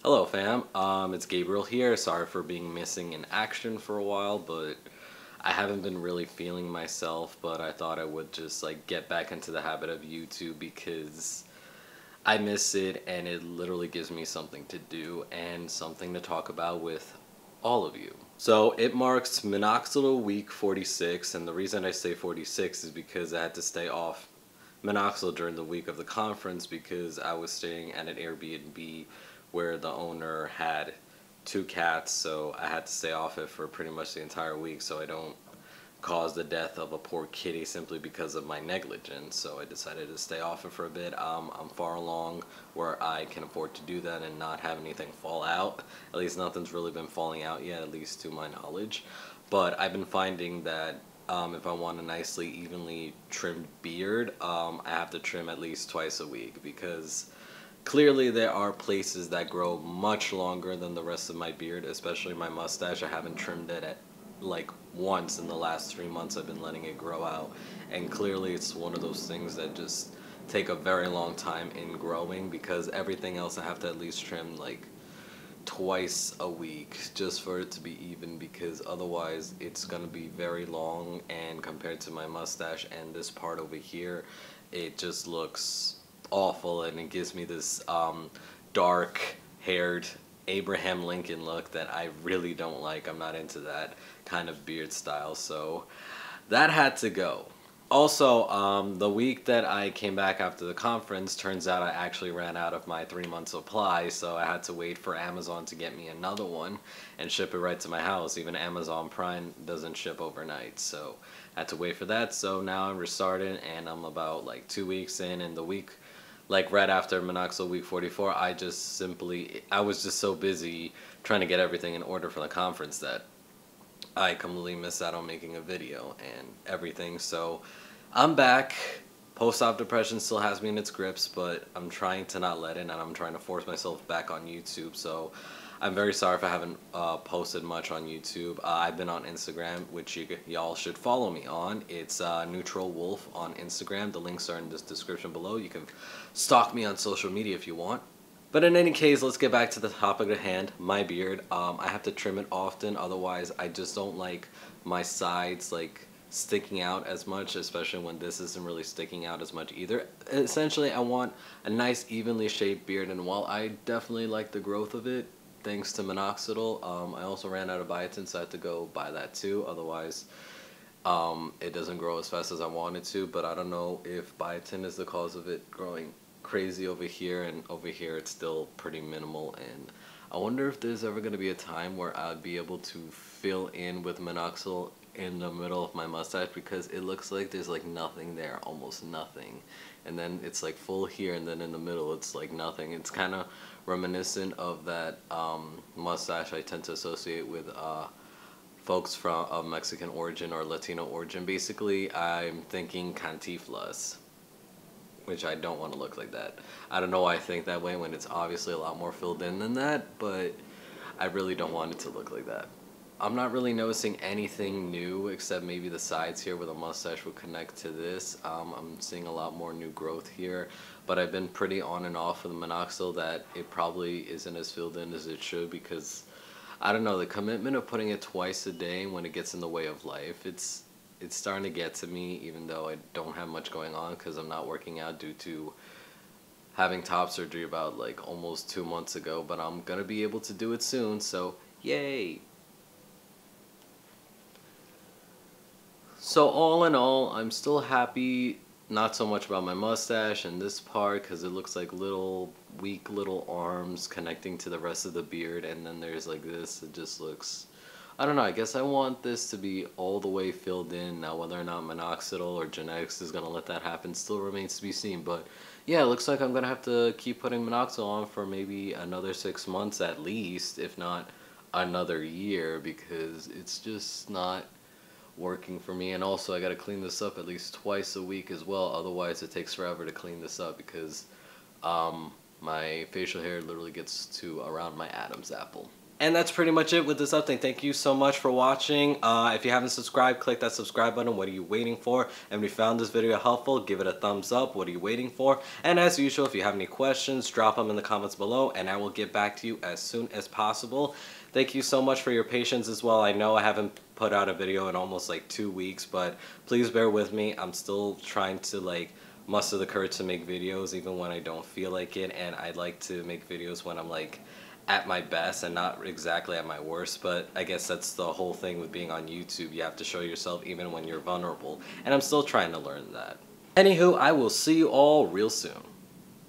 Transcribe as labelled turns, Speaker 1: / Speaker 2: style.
Speaker 1: Hello fam, it's Gabriel here. Sorry for being missing in action for a while, but I haven't been really feeling myself, but I thought I would just get back into the habit of YouTube because I miss it and it literally gives me something to do and something to talk about with all of you. So it marks Minoxidil week 46, and the reason I say 46 is because I had to stay off Minoxidil during the week of the conference because I was staying at an Airbnb where the owner had 2 cats, so I had to stay off it for pretty much the entire week so I don't cause the death of a poor kitty simply because of my negligence. So I decided to stay off it for a bit. I'm far along where I can afford to do that and not have anything fall out. At least nothing's really been falling out yet, at least to my knowledge. But I've been finding that if I want a nicely evenly trimmed beard, I have to trim at least twice a week because clearly there are places that grow much longer than the rest of my beard, especially my mustache. I haven't trimmed it at once in the last 3 months. I've been letting it grow out, and clearly it's one of those things that just take a very long time in growing because everything else I have to at least trim twice a week just for it to be even, because otherwise it's gonna be very long, and compared to my mustache and this part over here, it just looks awful and it gives me this dark haired Abraham Lincoln look that I really don't like. I'm not into that kind of beard style, so that had to go. Also, the week that I came back after the conference, turns out I actually ran out of my 3 month supply, so I had to wait for Amazon to get me another one and ship it right to my house. Even Amazon Prime doesn't ship overnight, so I had to wait for that. So now I'm restarting and I'm about 2 weeks in, and the week right after Minoxidil week 44, I was just so busy trying to get everything in order for the conference that I completely missed out on making a video and everything. So I'm back. Post-op depression still has me in its grips, but I'm trying to not let it, and I'm trying to force myself back on YouTube. So I'm very sorry if I haven't posted much on YouTube. I've been on Instagram, which y'all should follow me on. It's Neutral Wolf on Instagram. The links are in this description below. You can stalk me on social media if you want. But in any case, let's get back to the topic at hand, my beard. I have to trim it often, otherwise I just don't like my sides sticking out as much, especially when this isn't really sticking out as much either. Essentially, I want a nice evenly shaped beard, and while I definitely like the growth of it, thanks to Minoxidil, I also ran out of biotin, so I had to go buy that too. Otherwise, it doesn't grow as fast as I want it to, but I don't know if biotin is the cause of it growing crazy over here, and over here it's still pretty minimal. And I wonder if there's ever going to be a time where I'd be able to fill in with Minoxidil in the middle of my mustache, because it looks like there's nothing there, almost nothing, and then it's full here, and then in the middle it's nothing. It's kind of reminiscent of that mustache I tend to associate with folks of Mexican origin or Latino origin. Basically, I'm thinking Cantinflas, which I don't want to look like that. I don't know why I think that way when it's obviously a lot more filled in than that, but I really don't want it to look like that. I'm not really noticing anything new except maybe the sides here where the mustache will connect to this. I'm seeing a lot more new growth here, but I've been pretty on and off with the Minoxidil that it probably isn't as filled in as it should, because I don't know, the commitment of putting it twice a day when it gets in the way of life, it's starting to get to me, even though I don't have much going on because I'm not working out due to having top surgery about almost 2 months ago, but I'm gonna be able to do it soon, so yay. So all in all, I'm still happy, not so much about my mustache and this part because it looks like weak little arms connecting to the rest of the beard, and then there's this, it just looks, I don't know, I guess I want this to be all the way filled in. Now whether or not Minoxidil or genetics is going to let that happen still remains to be seen, but yeah, it looks like I'm going to have to keep putting Minoxidil on for maybe another 6 months at least, if not another year, because it's just not working for me. And also I got to clean this up at least twice a week as well, otherwise it takes forever to clean this up because my facial hair literally gets to around my Adam's apple. And that's pretty much it with this update. Thank you so much for watching. If you haven't subscribed, click that subscribe button. What are you waiting for? And if you found this video helpful, give it a thumbs up. What are you waiting for? And as usual, if you have any questions, drop them in the comments below and I will get back to you as soon as possible. Thank you so much for your patience as well. I know I haven't put out a video in almost like 2 weeks, but please bear with me. I'm still trying to like muster the courage to make videos even when I don't feel like it, and I like to make videos when I'm like at my best and not exactly at my worst. But I guess that's the whole thing with being on YouTube. You have to show yourself even when you're vulnerable, and I'm still trying to learn that. Anywho, I will see you all real soon.